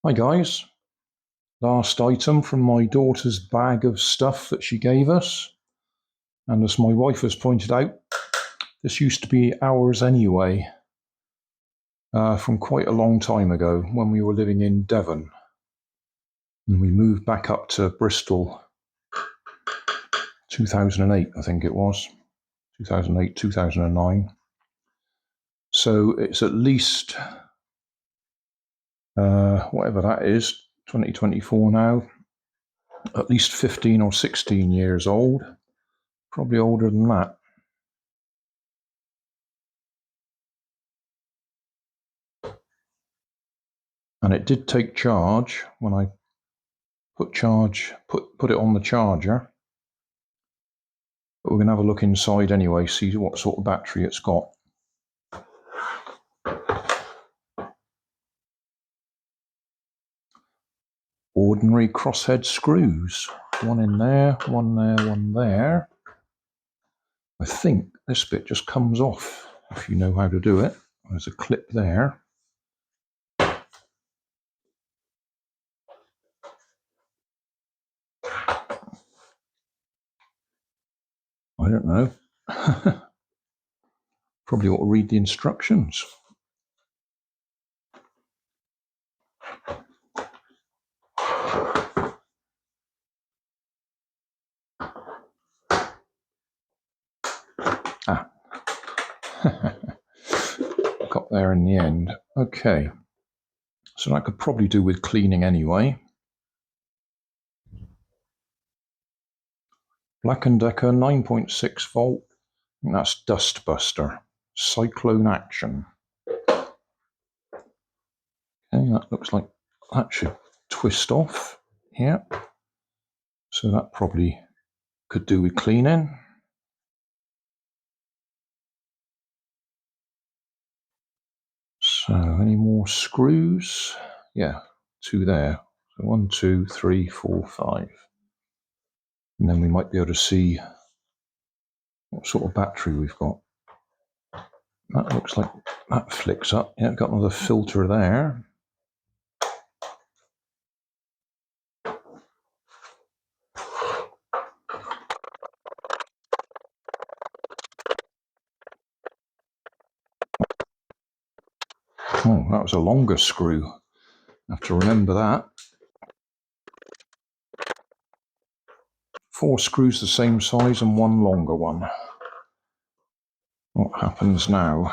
Hi guys, last item from my daughter's bag of stuff that she gave us, and as my wife has pointed out, this used to be ours anyway, from quite a long time ago when we were living in Devon, and we moved back up to Bristol 2008, I think it was, 2008, 2009. So it's at least, whatever that is, 2024 now, at least 15 or 16 years old, probably older than that. And it did take charge when I put it on the charger. But we're going to have a look inside anyway, see what sort of battery it's got. Ordinary crosshead screws. One in there, one there, one there. I think this bit just comes off if you know how to do it. There's a clip there. I don't know. Probably ought to read the instructions. Ah. Got there in the end. Okay. So that could probably do with cleaning anyway. Black & Decker 9.6 volt. I think that's Dustbuster. Cyclone action. Okay, that looks like that should twist off. Yeah. So that probably could do with cleaning. So any more screws? Yeah, two there. So 1, 2, 3, 4, 5. And then we might be able to see what sort of battery we've got. That looks like that flicks up. Yeah, got another filter there. Oh, that was a longer screw. I have to remember that. 4 screws the same size and 1 longer one. What happens now?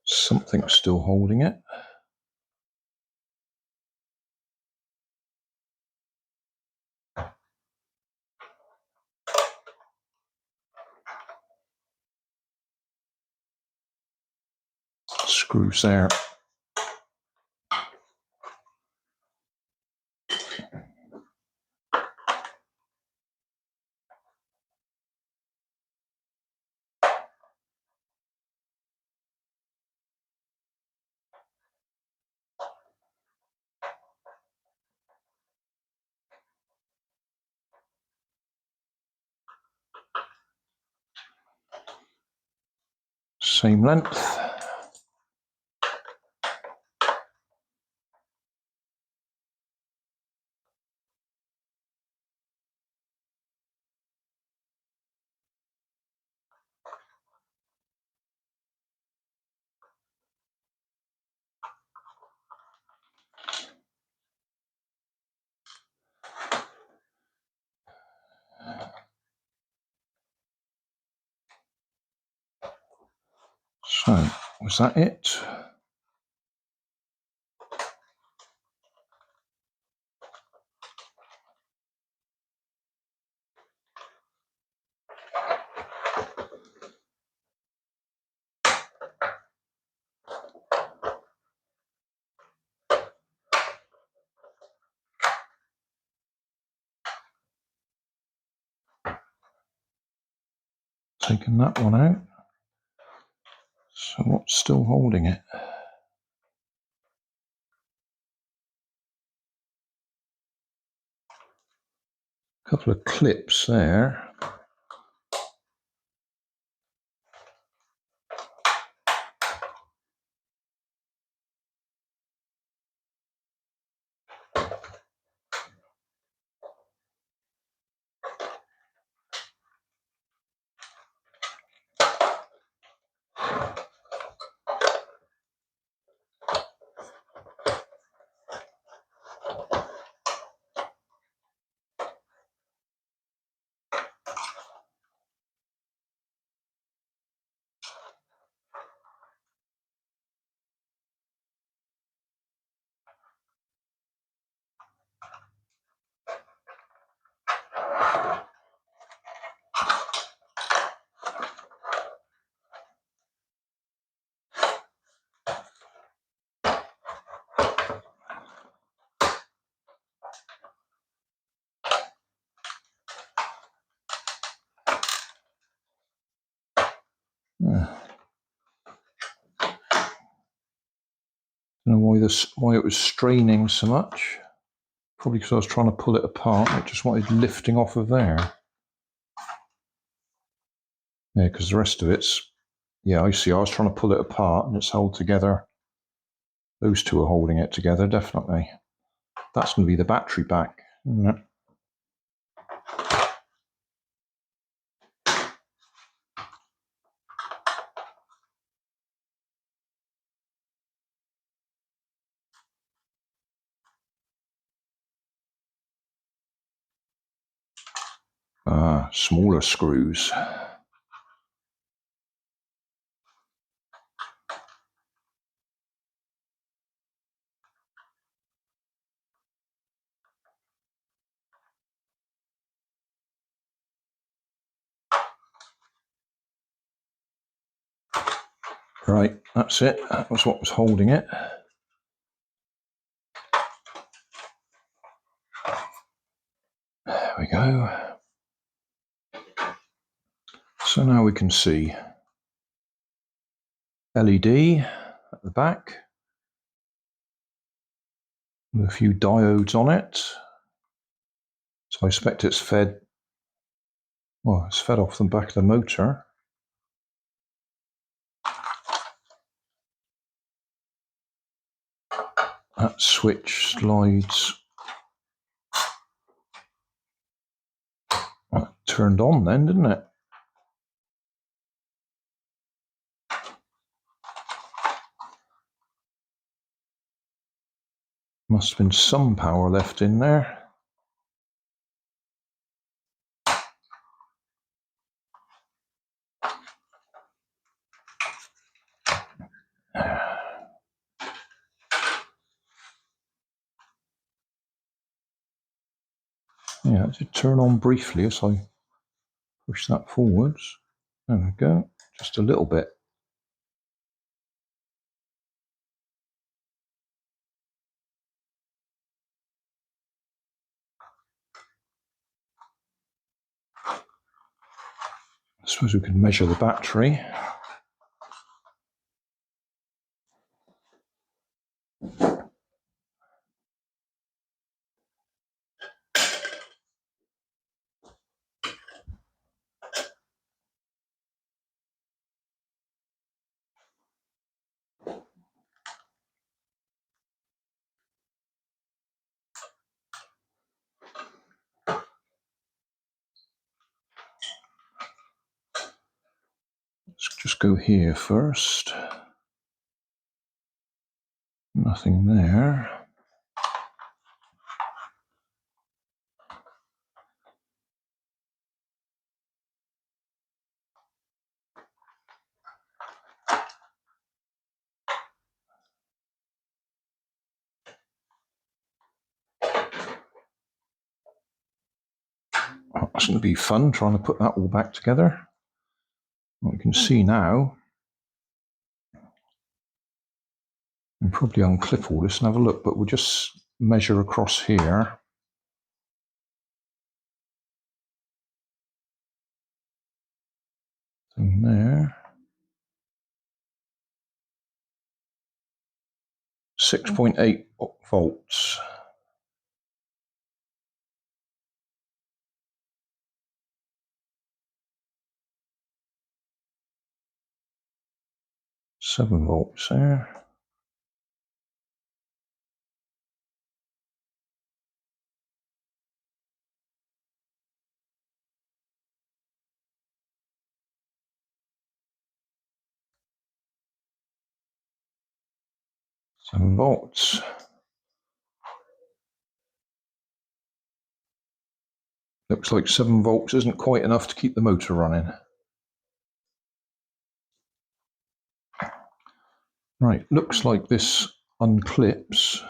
Something's still holding it. Screws there. Same length. So, was that it? Taking that one out. So what's still holding it? A couple of clips there. Don't know why it was straining so much. Probably because I was trying to pull it apart. It just wanted lifting off of there. Yeah, because the rest of it's, yeah, I see. I was trying to pull it apart and it's held together. Those two are holding it together, definitely. That's going to be the battery pack, isn't it? Ah, smaller screws. Right, that's it. That was what was holding it. There we go. So now we can see LED at the back with a few diodes on it. So I expect it's fed, well, it's fed off the back of the motor. That switch slides. That turned on then, didn't it? Must have been some power left in there. Yeah, it did turn on briefly as I push that forwards. There we go, just a little bit. I suppose we can measure the battery. Let's just go here first. Nothing there. That's going to be fun trying to put that all back together. What you can see now, and probably unclip all this and have a look, but we'll just measure across here. Thing there. 6.8 volts. Seven volts there. Volts. Looks like 7 volts isn't quite enough to keep the motor running. Right, looks like this unclips.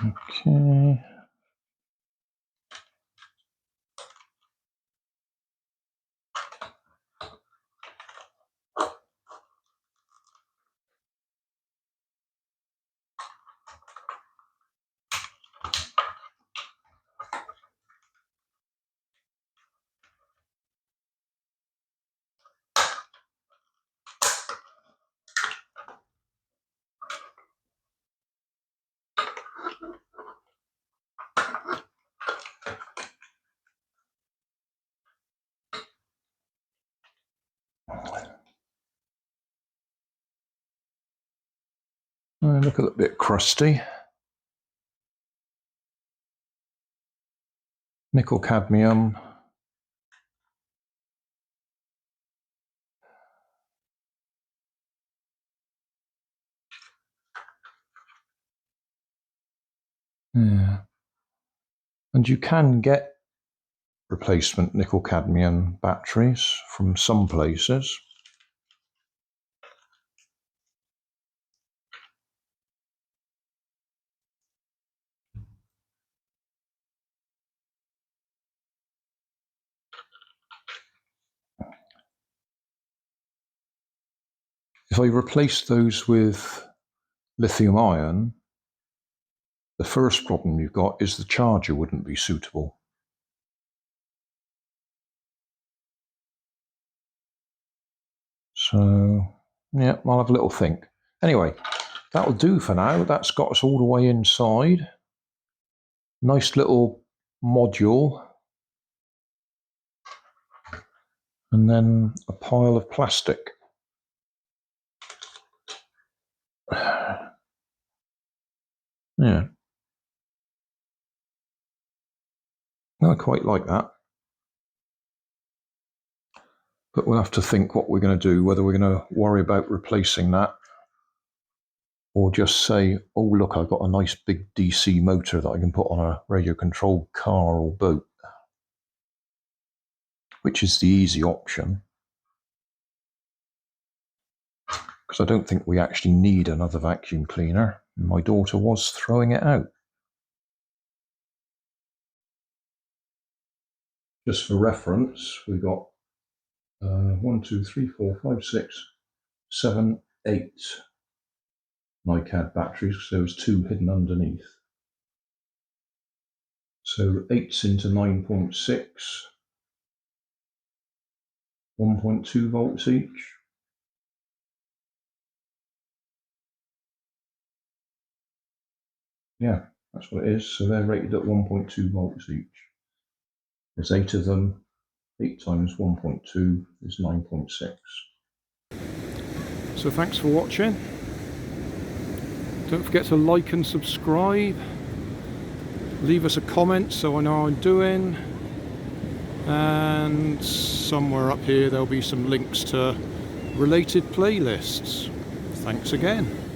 Okay. Look a little bit crusty. Nickel cadmium. Yeah. And you can get replacement nickel cadmium batteries from some places. If I replace those with lithium ion, the first problem you've got is the charger wouldn't be suitable. So, yeah, I'll have a little think. Anyway, that'll do for now. That's got us all the way inside. Nice little module. And then a pile of plastic. Yeah. I quite like that. But we'll have to think what we're going to do, whether we're going to worry about replacing that or just say, oh, look, I've got a nice big DC motor that I can put on a radio-controlled car or boat, which is the easy option. Because I don't think we actually need another vacuum cleaner. My daughter was throwing it out. Just for reference, we've got 1, 2, 3, 4, 5, 6, 7, 8 NiCad batteries, because there was 2 hidden underneath. So 8's into 9.6, 1.2 volts each. Yeah, that's what it is. So they're rated at 1.2 volts each. There's 8 of them. 8 times 1.2 is 9.6. So thanks for watching. Don't forget to like and subscribe. Leave us a comment so I know how I'm doing. And somewhere up here there'll be some links to related playlists. Thanks again.